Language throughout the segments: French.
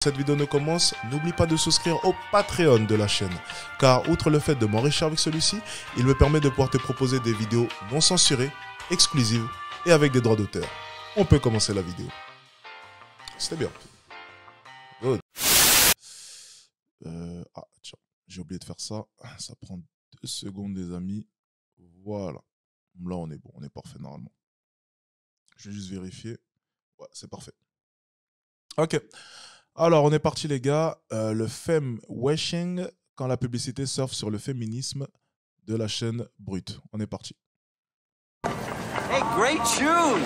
Cette vidéo ne commence, n'oublie pas de souscrire au Patreon de la chaîne, car outre le fait de m'enrichir avec celui-ci, il me permet de pouvoir te proposer des vidéos non censurées, exclusives et avec des droits d'auteur. On peut commencer la vidéo. C'était bien. Good. Tiens, j'ai oublié de faire ça. Ça prend 2 secondes, les amis. Voilà. Là, on est bon, on est parfait normalement. Je vais juste vérifier. Ouais, c'est parfait. Ok. Alors, on est parti, les gars. Le femme-washing, quand la publicité surfe sur le féminisme de la chaîne Brut. On est parti. Hey, great shoes!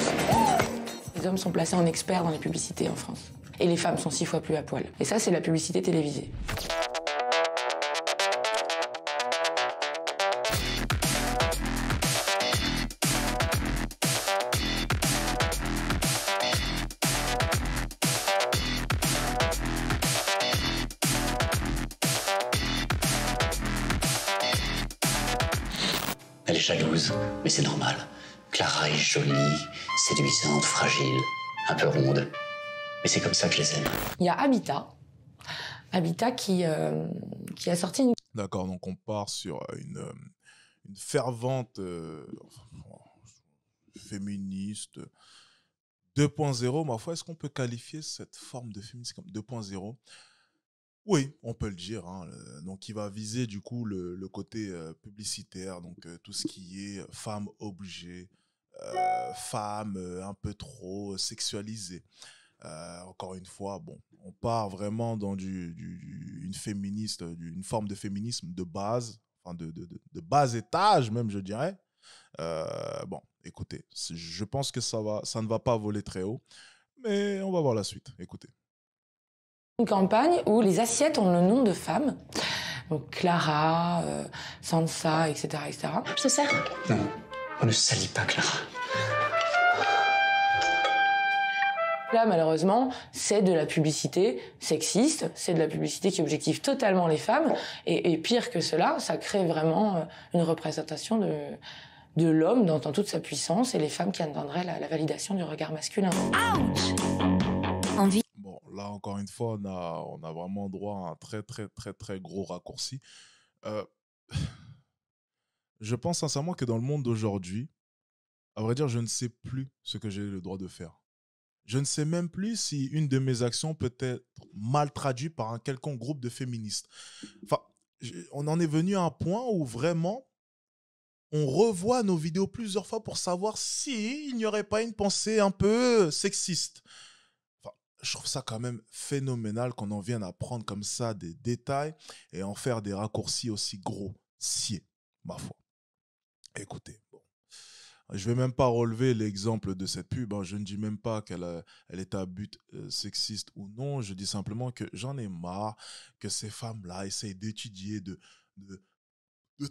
Les hommes sont placés en experts dans les publicités en France. Et les femmes sont 6 fois plus à poil. Et ça, c'est la publicité télévisée. Elle est jalouse, mais c'est normal. Clara est jolie, séduisante, fragile, un peu ronde. Mais c'est comme ça que je les aime. Il y a Habitat. Habitat qui a sorti une... D'accord, donc on part sur une fervente féministe 2.0. Ma foi, est-ce qu'on peut qualifier cette forme de féminisme comme 2.0 ? Oui, on peut le dire. Donc, qui va viser du coup le côté publicitaire, donc tout ce qui est femme-objet, femme un peu trop sexualisée. Encore une fois, bon, on part vraiment dans une forme de féminisme de base, enfin de bas étage même, je dirais. Bon, écoutez, je pense que ça ne va pas voler très haut, mais on va voir la suite. Écoutez. Une campagne où les assiettes ont le nom de femmes. Donc Clara, Sansa, etc., etc. Je te sers ? Non, on ne salit pas Clara. Là, malheureusement, c'est de la publicité sexiste, c'est de la publicité qui objective totalement les femmes. Et pire que cela, ça crée vraiment une représentation de l'homme dans toute sa puissance et les femmes qui attendraient la validation du regard masculin. Ouch! Bon, là, encore une fois, on a vraiment droit à un très, très, très, très gros raccourci. Je pense sincèrement que dans le monde d'aujourd'hui, à vrai dire, je ne sais plus ce que j'ai le droit de faire. Je ne sais même plus si une de mes actions peut être mal traduite par un quelconque groupe de féministes. Enfin, on en est venu à un point où vraiment, on revoit nos vidéos plusieurs fois pour savoir s'il n'y aurait pas une pensée un peu sexiste. Enfin, je trouve ça quand même phénoménal qu'on en vienne à prendre comme ça des détails et en faire des raccourcis aussi grossiers, ma foi. Écoutez, bon. Je ne vais même pas relever l'exemple de cette pub. Je ne dis même pas qu'elle est à but sexiste ou non. Je dis simplement que j'en ai marre que ces femmes-là essayent d'étudier, de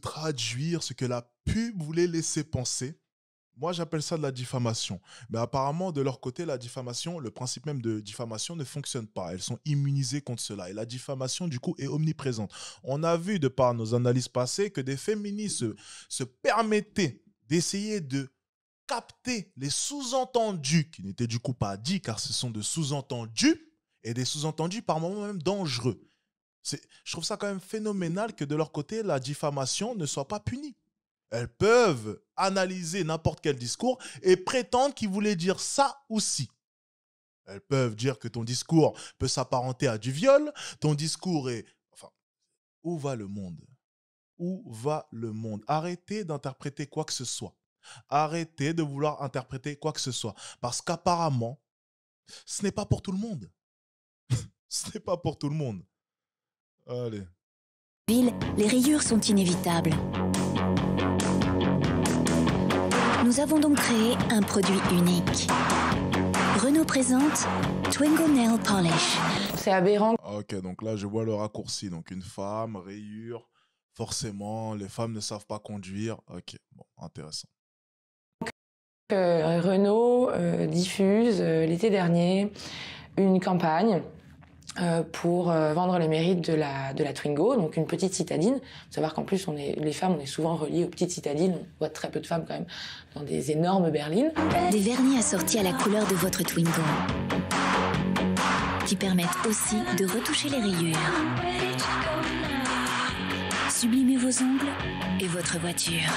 traduire ce que la pub voulait laisser penser. Moi, j'appelle ça de la diffamation. Mais apparemment, de leur côté, la diffamation, le principe même de diffamation ne fonctionne pas. Elles sont immunisées contre cela. Et la diffamation, du coup, est omniprésente. On a vu, de par nos analyses passées, que des féministes se permettaient d'essayer de capter les sous-entendus, qui n'étaient du coup pas dits, car ce sont des sous-entendus, et des sous-entendus par moments même dangereux. Je trouve ça quand même phénoménal que de leur côté, la diffamation ne soit pas punie. Elles peuvent analyser n'importe quel discours et prétendre qu'il voulait dire ça aussi. Elles peuvent dire que ton discours peut s'apparenter à du viol, ton discours est... Enfin, où va le monde ? Où va le monde ? Arrêtez d'interpréter quoi que ce soit. Arrêtez de vouloir interpréter quoi que ce soit. Parce qu'apparemment, ce n'est pas pour tout le monde. Ce n'est pas pour tout le monde. Allez. Les rayures sont inévitables. Nous avons donc créé un produit unique. Renault présente Twingo Nail Polish. C'est aberrant. Ok, donc là, je vois le raccourci. Donc, une femme, rayure, forcément, les femmes ne savent pas conduire. Ok, bon, intéressant. Renault diffuse l'été dernier une campagne pour vendre les mérites de la Twingo, donc une petite citadine. Il faut savoir qu'en plus, les femmes, on est souvent reliées aux petites citadines. On voit très peu de femmes quand même dans des énormes berlines. Des vernis assortis à la couleur de votre Twingo. qui permettent aussi de retoucher les rayures. Sublimez vos ongles et votre voiture.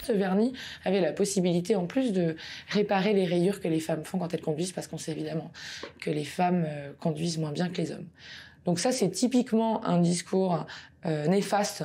Ce vernis avait la possibilité en plus de réparer les rayures que les femmes font quand elles conduisent, parce qu'on sait évidemment que les femmes conduisent moins bien que les hommes. Donc ça, c'est typiquement un discours néfaste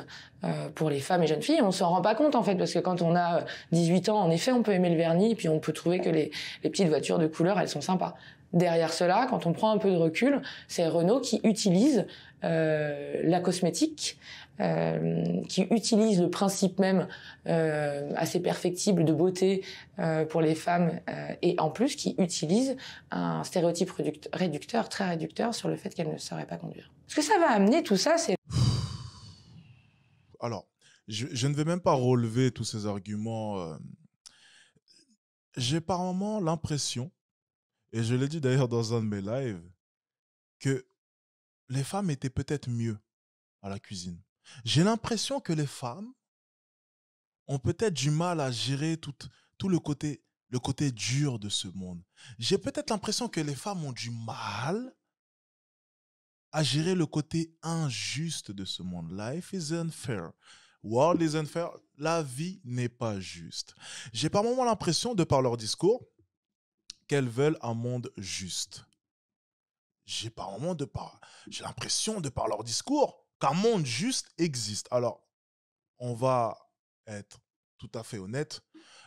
pour les femmes et jeunes filles. On s'en rend pas compte en fait, parce que quand on a 18 ans, en effet, on peut aimer le vernis, et puis on peut trouver que les petites voitures de couleur, elles sont sympas. Derrière cela, quand on prend un peu de recul, c'est Renault qui utilise la cosmétique, qui utilise le principe même assez perfectible de beauté pour les femmes, et en plus qui utilise un stéréotype réducteur, très réducteur, sur le fait qu'elles ne sauraient pas conduire. Ce que ça va amener, tout ça, c'est... Alors, je ne vais même pas relever tous ces arguments. J'ai par moments l'impression, et je l'ai dit d'ailleurs dans un de mes lives, que les femmes étaient peut-être mieux à la cuisine. J'ai l'impression que les femmes ont peut-être du mal à gérer tout le côté dur de ce monde. J'ai peut-être l'impression que les femmes ont du mal à gérer le côté injuste de ce monde. Life is unfair. World is unfair. La vie n'est pas juste. J'ai par moments l'impression, de par leur discours, qu'elles veulent un monde juste. J'ai l'impression, de par leur discours, qu'un monde juste existe. Alors, on va être tout à fait honnête,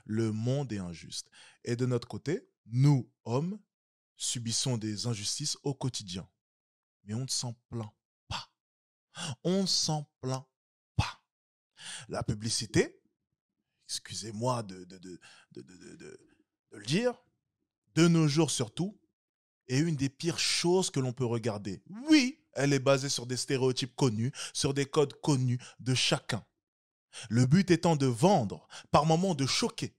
le monde est injuste. Et de notre côté, nous, hommes, subissons des injustices au quotidien. Mais on ne s'en plaint pas. On ne s'en plaint pas. La publicité, excusez-moi de le dire, de nos jours surtout, est une des pires choses que l'on peut regarder. Oui, elle est basée sur des stéréotypes connus, sur des codes connus de chacun. Le but étant de vendre, par moments de choquer.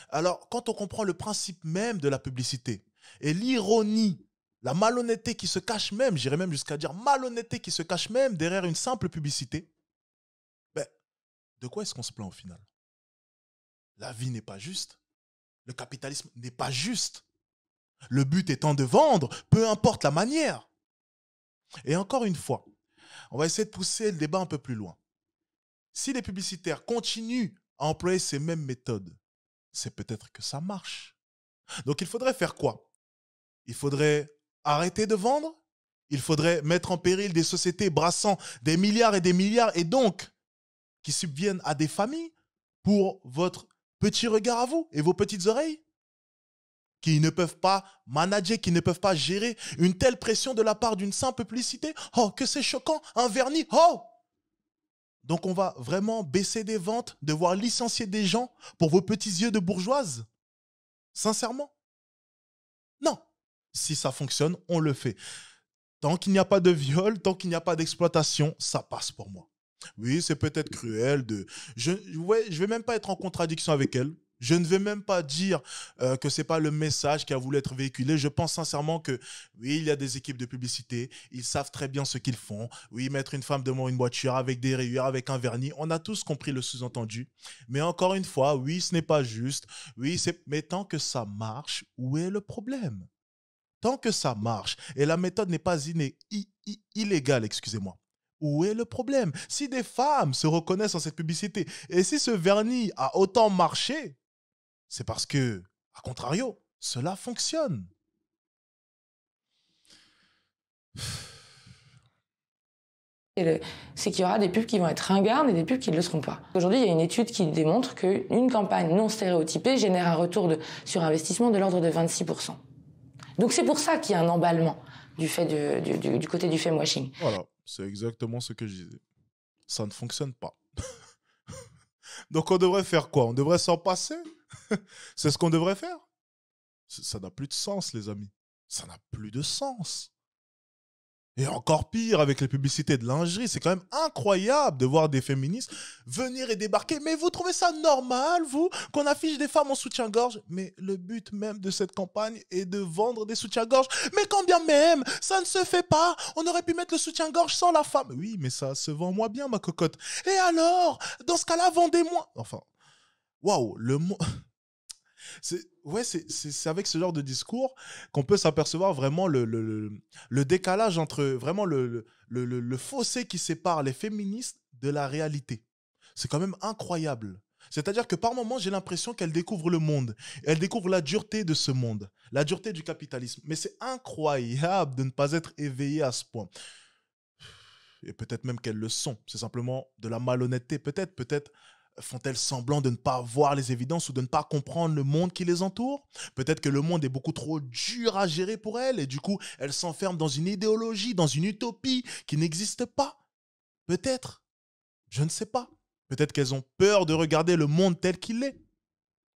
Alors, quand on comprend le principe même de la publicité et l'ironie, la malhonnêteté qui se cache même, j'irais même jusqu'à dire malhonnêteté qui se cache même derrière une simple publicité, ben, de quoi est-ce qu'on se plaint au final? La vie n'est pas juste. Le capitalisme n'est pas juste. Le but étant de vendre, peu importe la manière. Et encore une fois, on va essayer de pousser le débat un peu plus loin. Si les publicitaires continuent à employer ces mêmes méthodes, c'est peut-être que ça marche. Donc il faudrait faire quoi? Il faudrait arrêter de vendre? Il faudrait mettre en péril des sociétés brassant des milliards et donc qui subviennent à des familles pour votre petit regard à vous et vos petites oreilles? Qui ne peuvent pas manager, qui ne peuvent pas gérer une telle pression de la part d'une simple publicité. Oh, que c'est choquant, un vernis, oh! Donc on va vraiment baisser des ventes, devoir licencier des gens pour vos petits yeux de bourgeoise? Sincèrement? Non. Si ça fonctionne, on le fait. Tant qu'il n'y a pas de viol, tant qu'il n'y a pas d'exploitation, ça passe pour moi. Oui, c'est peut-être cruel je vais même pas être en contradiction avec elle. Je ne vais même pas dire que ce n'est pas le message qui a voulu être véhiculé. Je pense sincèrement que, oui, il y a des équipes de publicité. Ils savent très bien ce qu'ils font. Oui, mettre une femme devant une voiture avec des rayures, avec un vernis. On a tous compris le sous-entendu. Mais encore une fois, oui, ce n'est pas juste. Oui, mais tant que ça marche, où est le problème? Tant que ça marche et la méthode n'est pas illégale, excusez-moi. Où est le problème? Si des femmes se reconnaissent dans cette publicité et si ce vernis a autant marché, c'est parce que, à contrario, cela fonctionne. C'est qu'il y aura des pubs qui vont être ringardes et des pubs qui ne le seront pas. Aujourd'hui, il y a une étude qui démontre qu'une campagne non stéréotypée génère un retour sur investissement de l'ordre de 26%. Donc c'est pour ça qu'il y a un emballement du côté du femwashing. Voilà, c'est exactement ce que je disais. Ça ne fonctionne pas. Donc on devrait faire quoi? On devrait s'en passer? C'est ce qu'on devrait faire? Ça n'a plus de sens, les amis. Ça n'a plus de sens. Et encore pire avec les publicités de lingerie, c'est quand même incroyable de voir des féministes venir et débarquer. Mais vous trouvez ça normal, vous, qu'on affiche des femmes en soutien-gorge? Mais le but même de cette campagne est de vendre des soutiens-gorge. Mais quand bien même, ça ne se fait pas. On aurait pu mettre le soutien-gorge sans la femme. Oui, mais ça se vend moins bien, ma cocotte. Et alors, dans ce cas-là, vendez-moi. Enfin, waouh, le mot... C'est avec ce genre de discours qu'on peut s'apercevoir vraiment le décalage entre vraiment le fossé qui sépare les féministes de la réalité. C'est quand même incroyable. C'est-à-dire que par moments, j'ai l'impression qu'elles découvrent le monde. Elles découvrent la dureté de ce monde, la dureté du capitalisme. Mais c'est incroyable de ne pas être éveillé à ce point. Et peut-être même qu'elles le sont. C'est simplement de la malhonnêteté. Peut-être font-elles semblant de ne pas voir les évidences ou de ne pas comprendre le monde qui les entoure. Peut-être que le monde est beaucoup trop dur à gérer pour elles et du coup, elles s'enferment dans une idéologie, dans une utopie qui n'existe pas. Peut-être. Je ne sais pas. Peut-être qu'elles ont peur de regarder le monde tel qu'il est.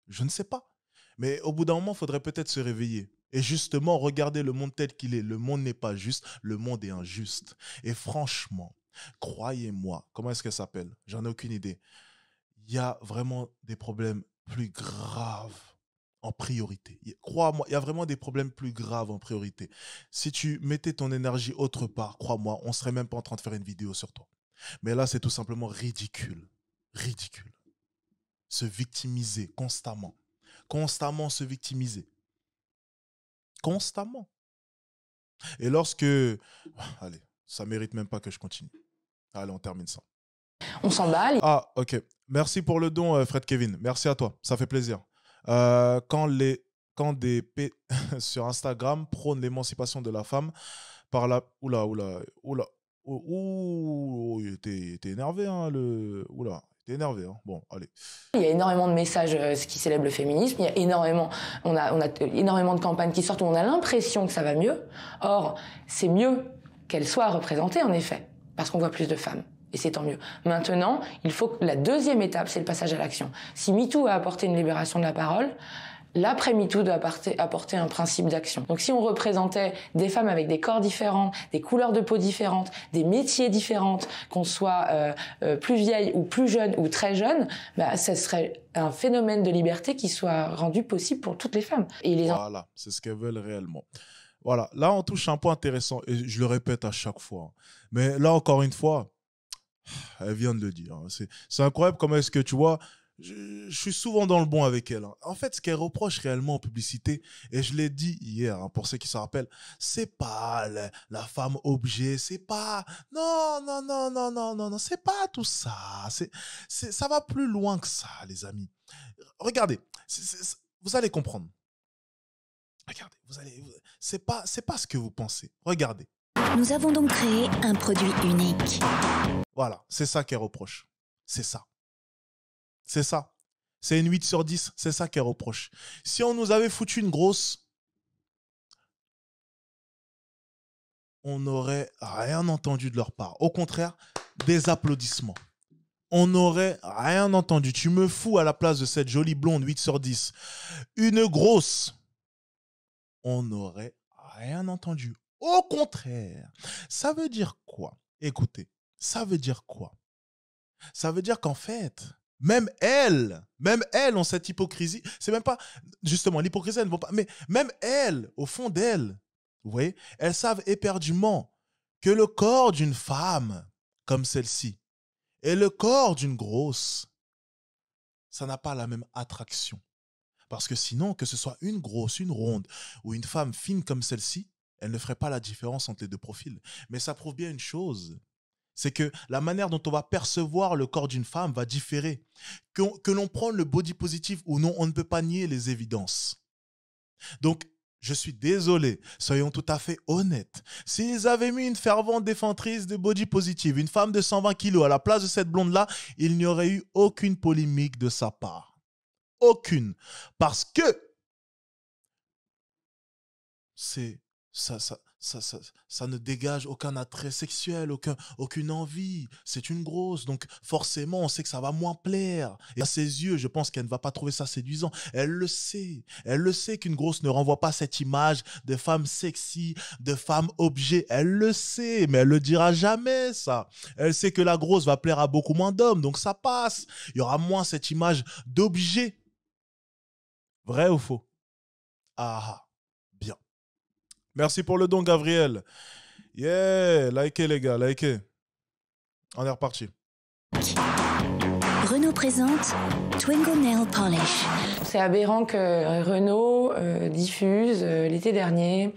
Je ne sais pas. Mais au bout d'un moment, il faudrait peut-être se réveiller. Et justement, regarder le monde tel qu'il est. Le monde n'est pas juste, le monde est injuste. Et franchement, croyez-moi, comment est-ce qu'elle s'appelle? J'en ai aucune idée. Il y a vraiment des problèmes plus graves en priorité. Crois-moi, il y a vraiment des problèmes plus graves en priorité. Si tu mettais ton énergie autre part, crois-moi, on ne serait même pas en train de faire une vidéo sur toi. Mais là, c'est tout simplement ridicule. Ridicule. Se victimiser constamment. Constamment se victimiser. Constamment. Et lorsque... Allez, ça ne mérite même pas que je continue. Allez, on termine ça. On s'emballe. Ah, ok. Merci pour le don, Fred Kevin. Merci à toi. Ça fait plaisir. Quand des P sur Instagram prônent l'émancipation de la femme par la... Oula. Ouh, t'es énervé, hein, Oula. T'es énervé, hein. Bon, allez. Il y a énormément de messages qui célèbrent le féminisme. Il y a énormément, on a énormément de campagnes qui sortent où on a l'impression que ça va mieux. Or, c'est mieux qu'elles soient représentées, en effet, parce qu'on voit plus de femmes. Et c'est tant mieux. Maintenant, il faut que la deuxième étape, c'est le passage à l'action. Si MeToo a apporté une libération de la parole, l'après-MeToo doit apporter un principe d'action. Donc si on représentait des femmes avec des corps différents, des couleurs de peau différentes, des métiers différents, qu'on soit plus vieille ou plus jeune ou très jeune, bah, ça serait un phénomène de liberté qui soit rendu possible pour toutes les femmes. Et voilà, c'est ce qu'elles veulent réellement. Voilà, là on touche un point intéressant et je le répète à chaque fois. Mais là encore une fois, elle vient de le dire. C'est incroyable comment est-ce que tu vois... Je suis souvent dans le bon avec elle. En fait, ce qu'elle reproche réellement en publicité, et je l'ai dit hier, hein, pour ceux qui se rappellent, c'est pas la femme objet, c'est pas... Non, c'est pas tout ça. Ça va plus loin que ça, les amis. Regardez, vous allez comprendre. Regardez, c'est pas ce que vous pensez. Regardez. Nous avons donc créé un produit unique. Voilà, c'est ça qu'elle reproche. C'est ça. C'est ça. C'est une 8 sur 10. C'est ça qu'elle reproche. Si on nous avait foutu une grosse, on n'aurait rien entendu de leur part. Au contraire, des applaudissements. On n'aurait rien entendu. Tu me fous à la place de cette jolie blonde 8 sur 10. Une grosse. On n'aurait rien entendu. Au contraire. Ça veut dire quoi? Écoutez, ça veut dire quoi? Ça veut dire qu'en fait... Même elles ont cette hypocrisie. C'est même pas, justement, l'hypocrisie, elles ne vont pas. Mais même elles, au fond d'elles, vous voyez, elles savent éperdument que le corps d'une femme, comme celle-ci, et le corps d'une grosse, ça n'a pas la même attraction. Parce que sinon, que ce soit une grosse, une ronde, ou une femme fine comme celle-ci, elle ne ferait pas la différence entre les deux profils. Mais ça prouve bien une chose. C'est que la manière dont on va percevoir le corps d'une femme va différer. Que l'on prenne le body positive ou non, on ne peut pas nier les évidences. Donc, je suis désolé, soyons tout à fait honnêtes. S'ils avaient mis une fervente défenseur de body positive, une femme de 120 kilos à la place de cette blonde-là, il n'y aurait eu aucune polémique de sa part. Aucune. Parce que ça ne dégage aucun attrait sexuel, aucune envie. C'est une grosse, donc forcément, on sait que ça va moins plaire. Et à ses yeux, je pense qu'elle ne va pas trouver ça séduisant. Elle le sait. Elle le sait qu'une grosse ne renvoie pas cette image de femme sexy, de femme objet. Elle le sait, mais elle le dira jamais, ça. Elle sait que la grosse va plaire à beaucoup moins d'hommes, donc ça passe. Il y aura moins cette image d'objet. Vrai ou faux? Ah, bien. Merci pour le don, Gabriel. Yeah, likez les gars, likez. On est reparti. Renault présente Twingo Nail Polish. C'est aberrant que Renault diffuse l'été dernier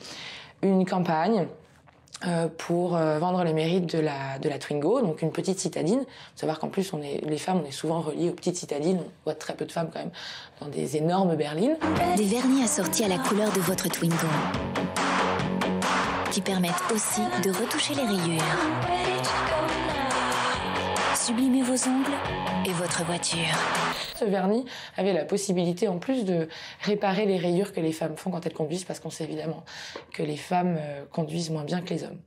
une campagne pour vendre les mérites de la Twingo, donc une petite citadine. Il faut savoir qu'en plus, les femmes, on est souvent reliées aux petites citadines. On voit très peu de femmes quand même dans des énormes berlines. Des vernis assortis à la couleur de votre Twingo, qui permettent aussi de retoucher les rayures, sublimer vos ongles et votre voiture. Ce vernis avait la possibilité en plus de réparer les rayures que les femmes font quand elles conduisent, parce qu'on sait évidemment que les femmes conduisent moins bien que les hommes.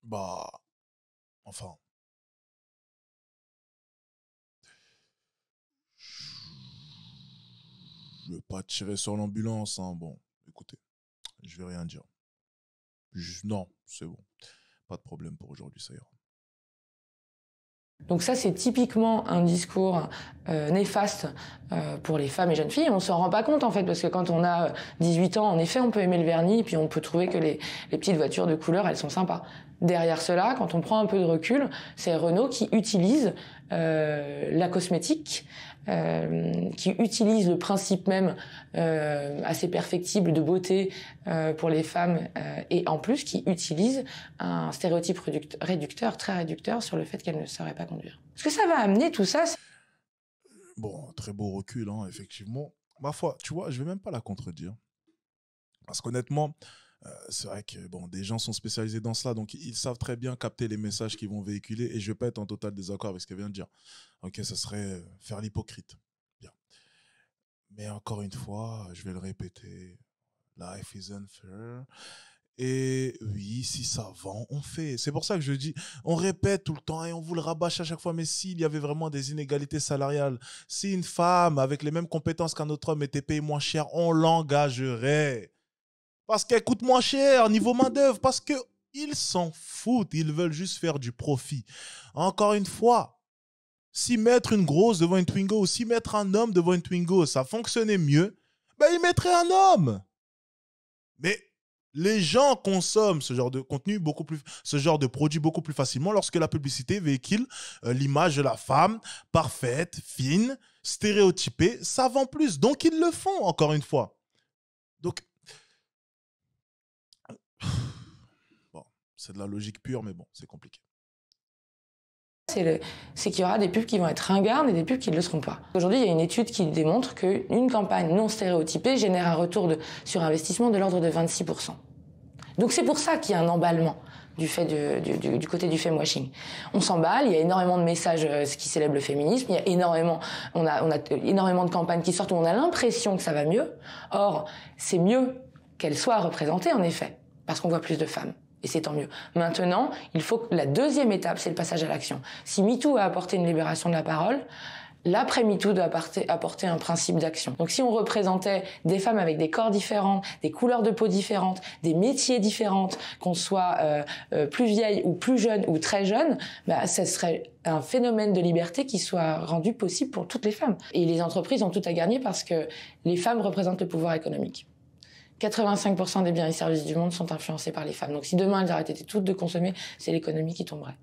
Bah, enfin... Je veux pas tirer sur l'ambulance, hein. Bon, écoutez, je vais rien dire. Non, c'est bon. Pas de problème pour aujourd'hui, ça ira. Donc ça, c'est typiquement un discours néfaste pour les femmes et jeunes filles. On s'en rend pas compte, en fait, parce que quand on a 18 ans, en effet, on peut aimer le vernis, et puis on peut trouver que les petites voitures de couleur, elles sont sympas. Derrière cela, quand on prend un peu de recul, c'est Renault qui utilise la cosmétique, qui utilise le principe même assez perfectible de beauté pour les femmes, et en plus qui utilise un stéréotype réducteur, très réducteur, sur le fait qu'elles ne sauraient pas conduire. Ce que ça va amener, tout ça... Bon, très beau recul, hein, effectivement. Ma foi, tu vois, je vais même pas la contredire. Parce qu'honnêtement, c'est vrai que bon, des gens sont spécialisés dans cela, donc ils savent très bien capter les messages qu'ils vont véhiculer, et je vais pas être en total désaccord avec ce qu'elle vient de dire. Ok, ce serait faire l'hypocrite. Bien. Mais encore une fois, je vais le répéter, life isn't fair. Et oui, si ça vend, on fait. C'est pour ça que je dis, on répète tout le temps et on vous le rabâche à chaque fois, mais s'il y avait vraiment des inégalités salariales, si une femme avec les mêmes compétences qu'un autre homme était payée moins cher, on l'engagerait. Parce qu'elle coûte moins cher niveau main-d'œuvre, parce qu'ils s'en foutent, ils veulent juste faire du profit. Encore une fois, si mettre une grosse devant une Twingo ou si mettre un homme devant une Twingo, ça fonctionnait mieux, ben ils mettraient un homme. Mais les gens consomment ce genre de contenu ce genre de produit beaucoup plus facilement lorsque la publicité véhicule l'image de la femme parfaite, fine, stéréotypée. Ça vend plus, donc ils le font, encore une fois. Donc, bon, c'est de la logique pure, mais bon, c'est compliqué. C'est qu'il y aura des pubs qui vont être ringardes et des pubs qui ne le seront pas. Aujourd'hui, il y a une étude qui démontre qu'une campagne non stéréotypée génère un retour sur investissement de l'ordre de 26%. Donc c'est pour ça qu'il y a un emballement du côté du femwashing. On s'emballe, il y a énormément de messages qui célèbrent le féminisme, on a énormément de campagnes qui sortent où on a l'impression que ça va mieux. Or, c'est mieux qu'elles soient représentées, en effet, parce qu'on voit plus de femmes. Et c'est tant mieux. Maintenant, il faut que la deuxième étape, c'est le passage à l'action. Si MeToo a apporté une libération de la parole, l'après-MeToo doit apporter un principe d'action. Donc si on représentait des femmes avec des corps différents, des couleurs de peau différentes, des métiers différents, qu'on soit plus vieille ou plus jeune ou très jeune, bah, ça serait un phénomène de liberté qui soit rendu possible pour toutes les femmes. Et les entreprises ont tout à gagner parce que les femmes représentent le pouvoir économique. 85% des biens et services du monde sont influencés par les femmes. Donc si demain elles arrêtaient toutes de consommer, c'est l'économie qui tomberait.